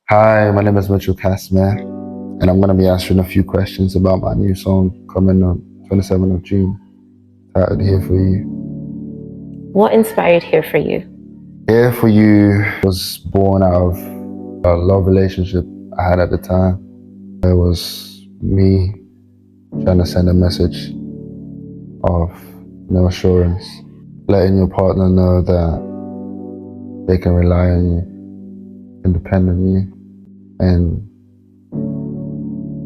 Hi, my name is Mitchel Casimir, and I'm going to be answering a few questions about my new song coming on 27th of June, titled Here For You. What inspired Here For You? Here For You was born out of a love relationship I had at the time. It was me trying to send a message of assurance, letting your partner know that they can rely on you, can depend on you, and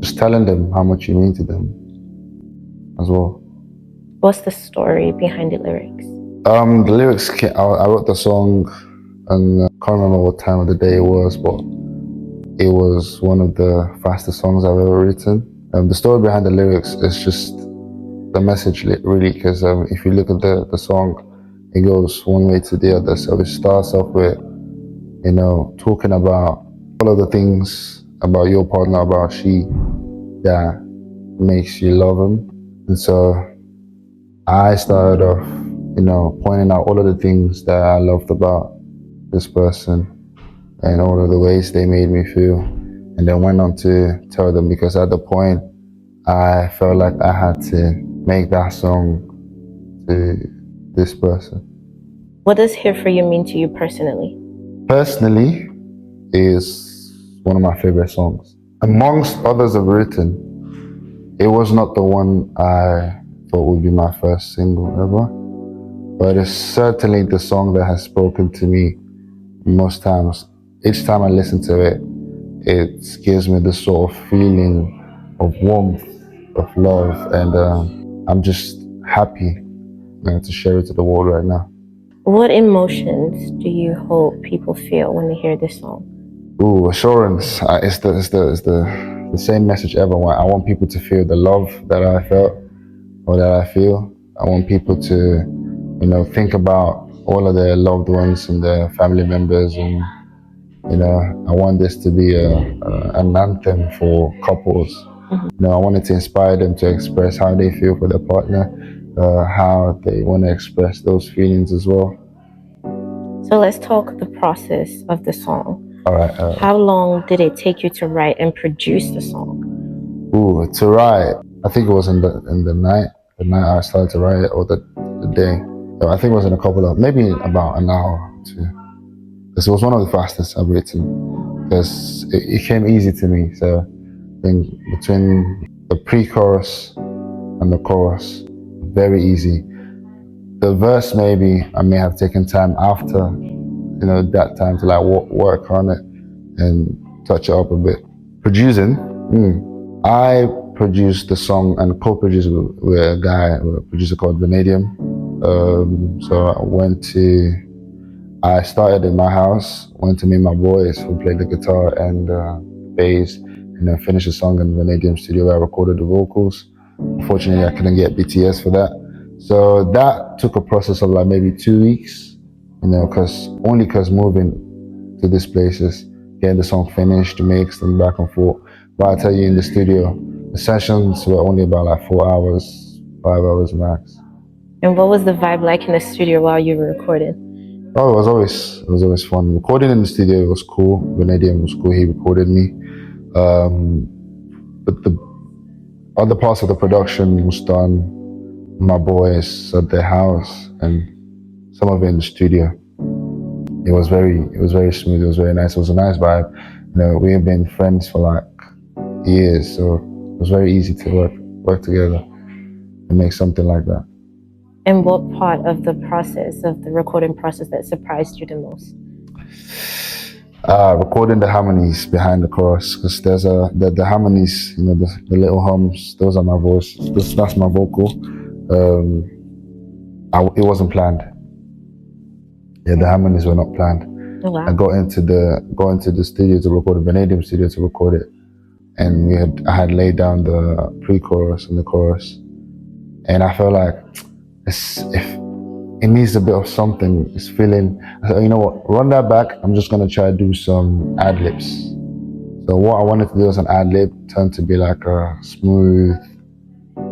just telling them how much you mean to them as well. What's the story behind the lyrics? The lyrics, I wrote the song and I can't remember what time of the day it was, but it was one of the fastest songs I've ever written. The story behind the lyrics is just the message, really, because if you look at the song, it goes one way to the other. So it starts off with, talking about all of the things about your partner, about she, that makes you love him. And so I started off, pointing out all of the things that I loved about this person and all of the ways they made me feel. And then went on to tell them, because at the point I felt like I had to make that song to this person. What does Here For You mean to you personally? Personally, is one of my favorite songs. Amongst others I've written, it was not the one I thought would be my first single ever, but it's certainly the song that has spoken to me most times. Each time I listen to it, it gives me this sort of feeling of warmth, of love, and I'm just happy to share it to the world right now. What emotions do you hope people feel when they hear this song? Ooh, assurance. It's the same message everyone. I want people to feel the love that I felt or that I feel. I want people to, think about all of their loved ones and their family members, and I want this to be an anthem for couples. I wanted to inspire them to express how they feel for their partner, how they want to express those feelings as well. So let's talk the process of the song. All right. How long did it take you to write and produce the song? Ooh, to write, I think it was in the night. The night I started to write it, or the day. I think it was in a couple of, maybe about an hour or two. Because it was one of the fastest I've written. Because it came easy to me. So I think between the pre-chorus and the chorus, very easy. The verse, maybe I may have taken time after, that time to like work on it and touch it up a bit. Producing, I produced the song and co-produced with a producer called Vanadium. So I started in my house, went to meet my boys who played the guitar and bass, and then finished the song in Vanadium studio where I recorded the vocals. Unfortunately, I couldn't get BTS for that. So that took a process of like maybe 2 weeks, because moving to these places, getting the song finished, mixed, and back and forth. But I tell you, in the studio, the sessions were only about like 4 hours, 5 hours max. And what was the vibe like in the studio while you were recording? Oh, it was always fun. Recording in the studio was cool. Vanadium was cool. He recorded me. But the other parts of the production was done my boys at their house, and some of it in the studio. It was very smooth. It was very nice. It was a nice vibe. We have been friends for like years, so it was very easy to work together and make something like that. And what part of the process, of the recording process, that surprised you the most? Recording the harmonies behind the chorus, because there's the harmonies, the little hums. Those are my voice. That's my vocal. It wasn't planned. Yeah, the harmonies were not planned. Oh, wow. I got into the studio to record, the Vanadium studio to record it, and I had laid down the pre-chorus and the chorus, and I felt like if it needs a bit of something. It's feeling. I said, you know what? Run that back. I'm just gonna try to do some ad libs. So what I wanted to do as an ad lib turned to be like a smooth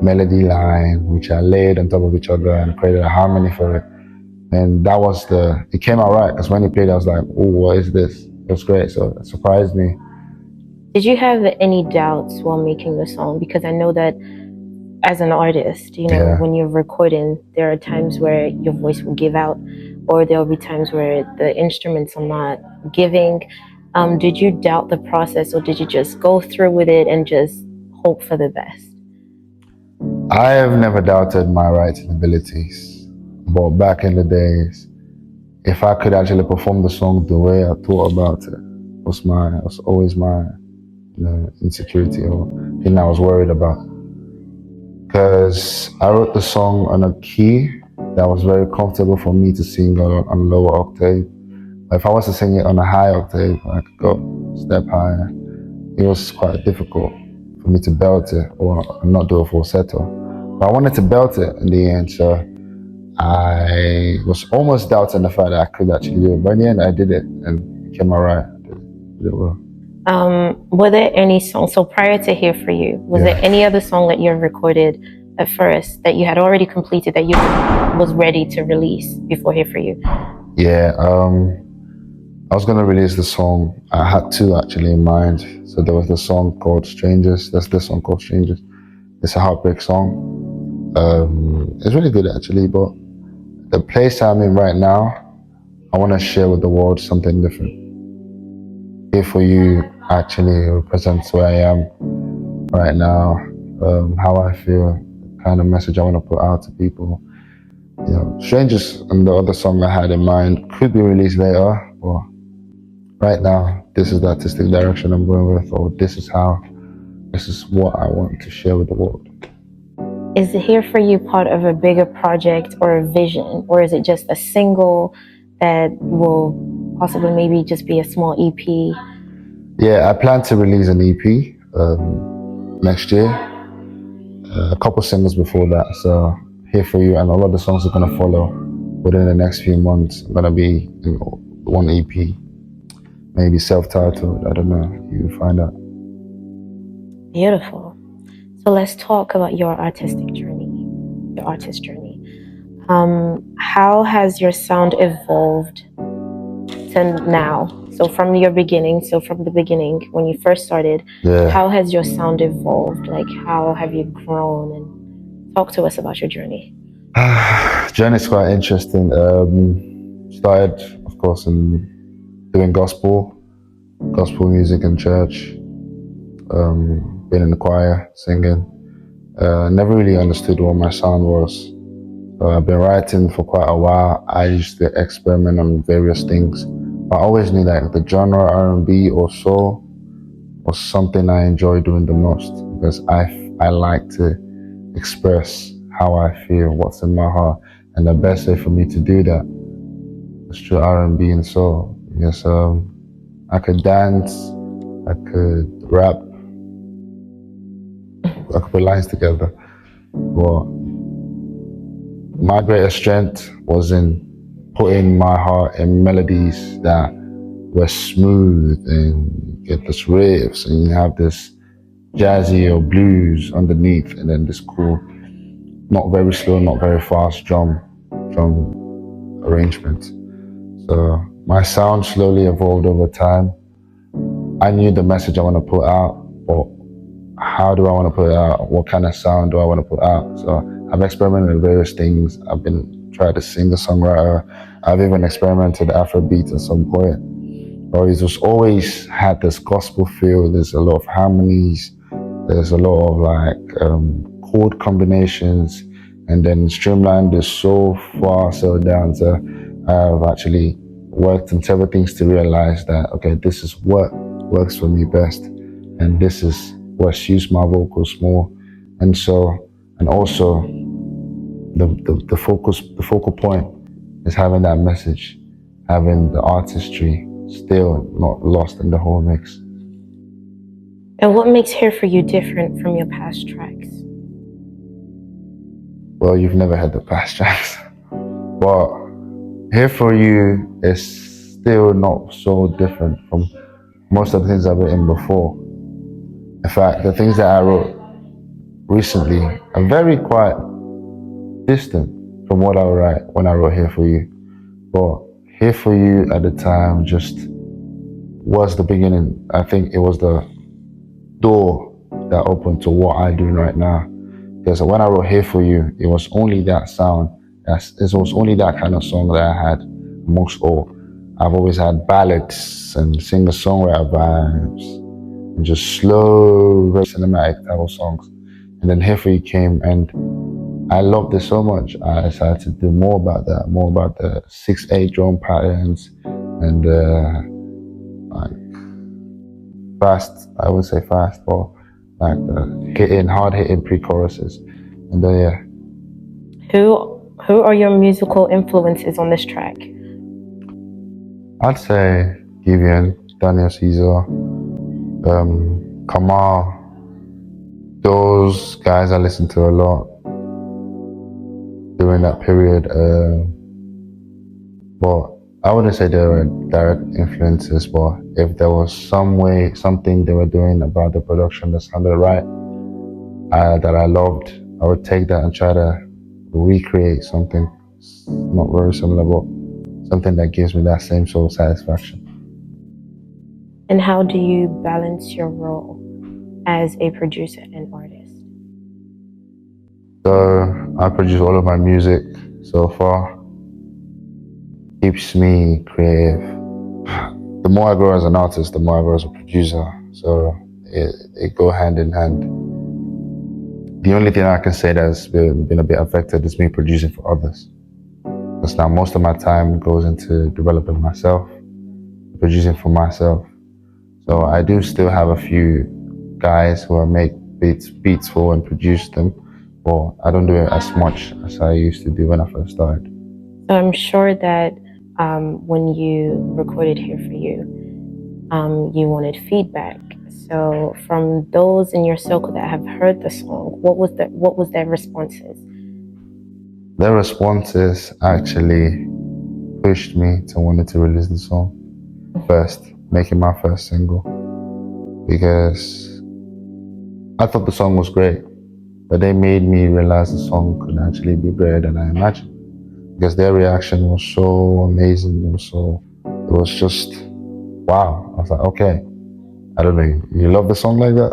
melody line, which I laid on top of each other and created a harmony for it. And that was it came out right, because when he played, I was like, oh, what is this? it was great. So it surprised me. Did you have any doubts while making the song? Because I know that as an artist, when you're recording, there are times where your voice will give out, or there'll be times where the instruments are not giving. Did you doubt the process, or did you just go through with it and just hope for the best? I have never doubted my writing abilities, but back in the days, if I could actually perform the song the way I thought about it, was always my insecurity or thing I was worried about. Because I wrote the song on a key that was very comfortable for me to sing on a lower octave. If I was to sing it on a high octave, I could go step higher. It was quite difficult for me to belt it or not do a falsetto. But I wanted to belt it in the end, so I was almost doubting the fact that I could actually do it. But in the end, I did it and it came alright. I did it well. Were there any songs, so prior to Here For You, was there any other song that you recorded at first that you had already completed that you was ready to release before Here For You? Yeah, I was gonna release the song. I had two actually in mind. So there was the song called Strangers. That's the song called Strangers. It's a heartbreak song. It's really good actually, but the place I'm in right now, I want to share with the world something different. Here For You actually represents where I am right now, how I feel, the kind of message I want to put out to people. Strangers and the other song I had in mind could be released later, but right now, this is the artistic direction I'm going with, or this is what I want to share with the world. Is the Here For You part of a bigger project or a vision, or is it just a single that will possibly maybe just be a small EP? Yeah, I plan to release an EP next year. A couple singles before that, so Here For You, and a lot of the songs are gonna follow within the next few months. I'm gonna be in one EP, maybe self-titled. I don't know. You find out. Beautiful. So let's talk about your artist journey. How has your sound evolved to now? So from the beginning, when you first started, how has your sound evolved? Like, how have you grown? And talk to us about your journey. Journey's quite interesting. Started, of course, in doing gospel music in church. Been in the choir, singing. Never really understood what my sound was. I've been writing for quite a while. I used to experiment on various things. I always knew that the genre R&B or soul was something I enjoy doing the most, because I like to express how I feel, what's in my heart, and the best way for me to do that is through R&B and soul. Yes, I could dance, I could rap, I could put lines together, but my greatest strength was in putting my heart in melodies that were smooth, and you get this riffs and you have this jazzy or blues underneath, and then this cool, not very slow, not very fast drum arrangement. So my sound slowly evolved over time. I knew the message I want to put out, but how do I want to put it out? What kind of sound do I want to put out? So I've experimented with various things. I've been trying to sing a songwriter. I've even experimented Afrobeat at some point. But it was always had this gospel feel. There's a lot of harmonies. There's a lot of chord combinations, and then streamlined this so far so down to I've actually worked on several things to realize that, okay, this is what works for me best, and this is what suits my vocals more. And also the focal point is having that message, having the artistry still not lost in the whole mix. And what makes Here For You different from your past tracks? Well, you've never had the past tracks, but Here For You is still not so different from most of the things I've written before. In fact, the things that I wrote recently are very quite distant from what I would write when I wrote Here For You. But Here For You at the time just was the beginning. I think it was the door that opened to what I'm doing right now. Because when I wrote Here For You, it was only that sound. It was only that kind of song that I had amongst all. I've always had ballads and singer-songwriter vibes and just slow, very cinematic type of songs. And then Here For You came, and I loved it so much. I decided to do more about that, more about the 6/8 drum patterns and like fast. I wouldn't say fast, but like the hard hitting pre-choruses. And yeah. Who are your musical influences on this track? I'd say Givian, Daniel Caesar, Kamal. Those guys I listened to a lot during that period. But I wouldn't say they were direct influences, but if there was something they were doing about the production that sounded right, that I loved, I would take that and try to recreate something not very similar, but something that gives me that same soul satisfaction. And how do you balance your role as a producer and artist? So I produce all of my music so far. Keeps me creative. The more I grow as an artist, the more I grow as a producer. So it go hand in hand. The only thing I can say that's been a bit affected is me producing for others. Because now most of my time goes into developing myself, producing for myself. So I do still have a few guys who I make beats for and produce them, but I don't do it as much as I used to do when I first started. So I'm sure that when you recorded Here For You, you wanted feedback. So from those in your circle that have heard the song, what was their responses? Their responses actually pushed me to wanting to release the song first, making my first single, because I thought the song was great, but they made me realize the song could actually be greater than I imagined, because their reaction was so amazing. It was just wow. I was like, okay, I don't know, you love the song like that?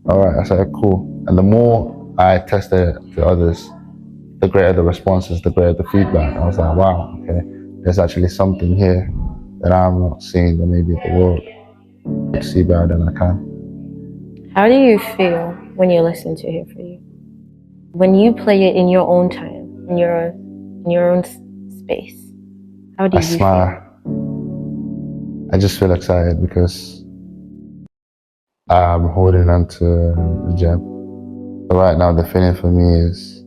All right, I said, cool. And the more I tested it to others, the greater the responses, the greater the feedback. I was like, wow, okay, there's actually something here that I'm not seeing, that maybe the world could see better than I can. How do you feel when you listen to Here For You? When you play it in your own time, in your own space, how do you smile. feel? I just feel excited because I'm holding on to the gem. So right now, the feeling for me is,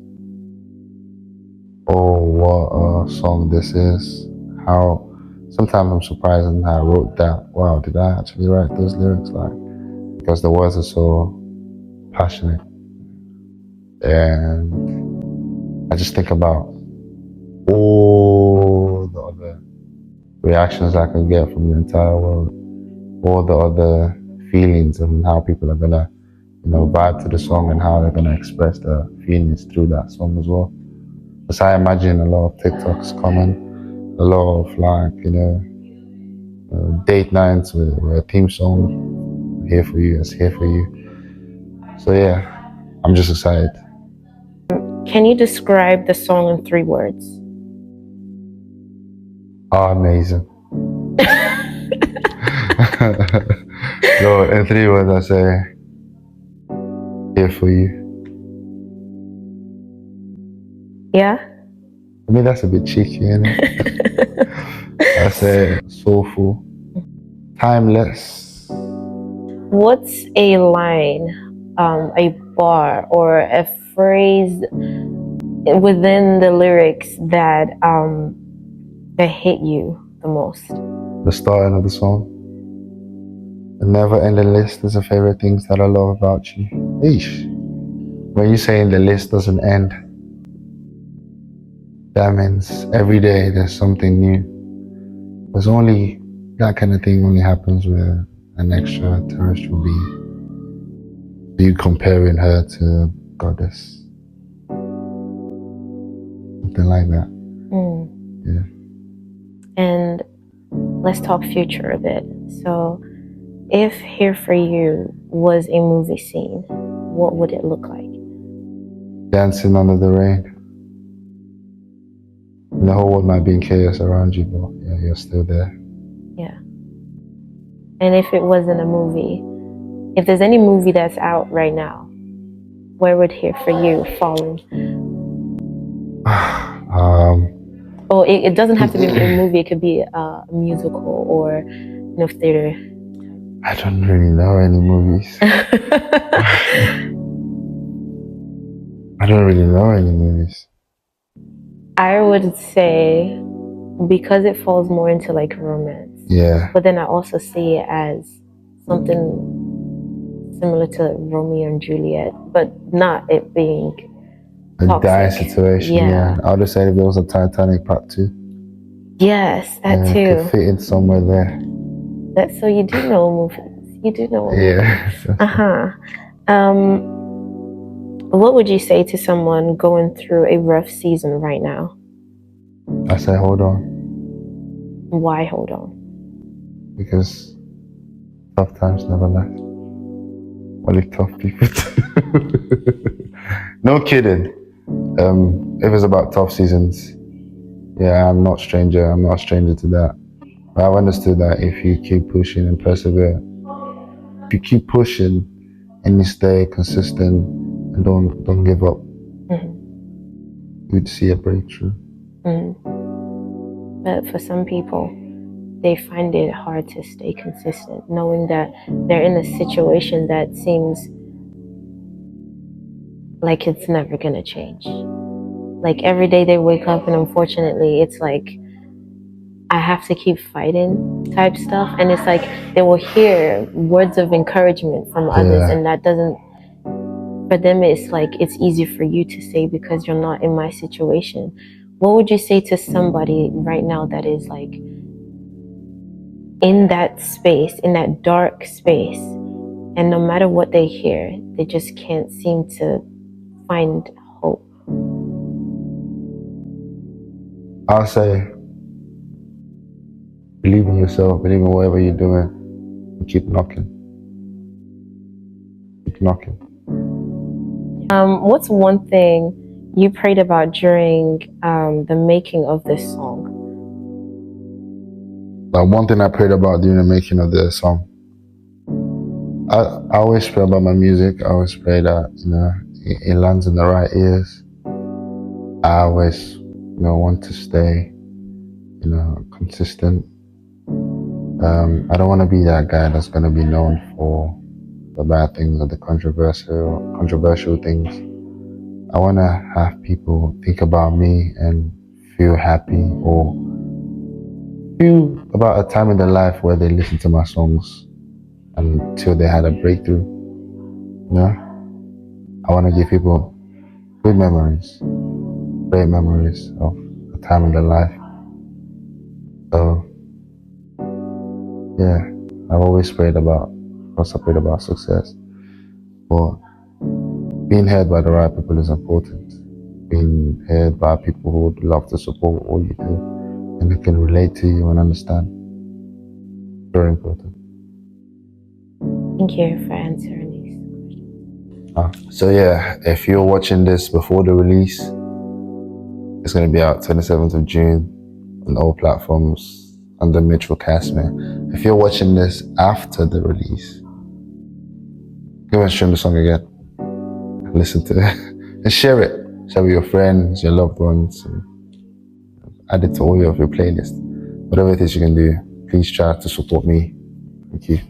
oh, what a song this is. How sometimes I'm surprised in how I wrote that. Wow, did I actually write those lyrics? Like, because the words are so passionate. And I just think about all the other reactions I can get from the entire world, all the other feelings and how people are gonna, vibe to the song and how they're gonna express their feelings through that song as well. Because I imagine a lot of TikToks coming, a lot of date nights with a theme song, Here For You, it's Here For You. So yeah, I'm just excited. Can you describe the song in 3 words? Oh, amazing. No, in 3 words I say, Here For You. Yeah? I mean, that's a bit cheeky, isn't it? I say soulful, timeless. What's a line, a bar, or a phrase within the lyrics that hit you the most? The starting of the song. The never-ending list is the favorite things that I love about you. Eesh. When you're saying the list doesn't end, that means every day there's something new. There's only, that kind of thing only happens with an extraterrestrial being. You comparing her to a goddess. Something like that. Yeah. And let's talk future a bit. So if Here For You was a movie scene, what would it look like? Dancing under the rain. And the whole world might be in chaos around you, but yeah, you're still there. Yeah. And if it wasn't a movie, if there's any movie that's out right now, where would Here For You fall in? It doesn't have to be a movie. It could be a musical or theater. I don't really know any movies. I don't really know any movies. I would say, because it falls more into like romance. Yeah. But then I also see it as something similar to Romeo and Juliet, but not it being a toxic. dire situation. Yeah. I would have said if there was a Titanic Part 2. Yes, that too. It could fit in somewhere there. So you do know movies. You do know movies. Yeah. What would you say to someone going through a rough season right now? I say hold on. Why hold on? Because tough times never last. Only tough people do. No kidding. If it's about tough seasons, yeah, I'm not a stranger to that. But I've understood that if you keep pushing and persevere, if you keep pushing and you stay consistent and don't give up, you'd see a breakthrough. But for some people, they find it hard to stay consistent, knowing that they're in a situation that seems like it's never gonna change. Like every day they wake up and unfortunately it's like, I have to keep fighting type stuff. And it's like they will hear words of encouragement from others, and that doesn't, for them it's like it's easy for you to say because you're not in my situation. What would you say to somebody right now that is like in that space, in that dark space, and no matter what they hear, they just can't seem to find hope? I'll say, believe in yourself, believe in whatever you're doing, and keep knocking. Keep knocking. What's one thing you prayed about during the making of this song? One thing I prayed about during the making of the song, I always pray about my music. I always pray that it lands in the right ears. I always want to stay consistent. I don't want to be that guy that's going to be known for the bad things or the controversial things. I want to have people think about me and feel happy or feel about a time in their life where they listen to my songs until they had a breakthrough. I want to give people good memories, great memories of a time in their life. So yeah, I've always prayed about success, but being heard by the right people is important. Being heard by people who would love to support what you do and they can relate to you and understand. Very important. Thank you for answering these questions. So yeah, if you're watching this before the release, it's going to be out 27th of June on all platforms under Mitchel Casimir. If you're watching this after the release, go and stream the song again. Listen to it and share it. Share with your friends, your loved ones, and add it to all of your playlists. Whatever it is you can do, please try to support me. Thank you.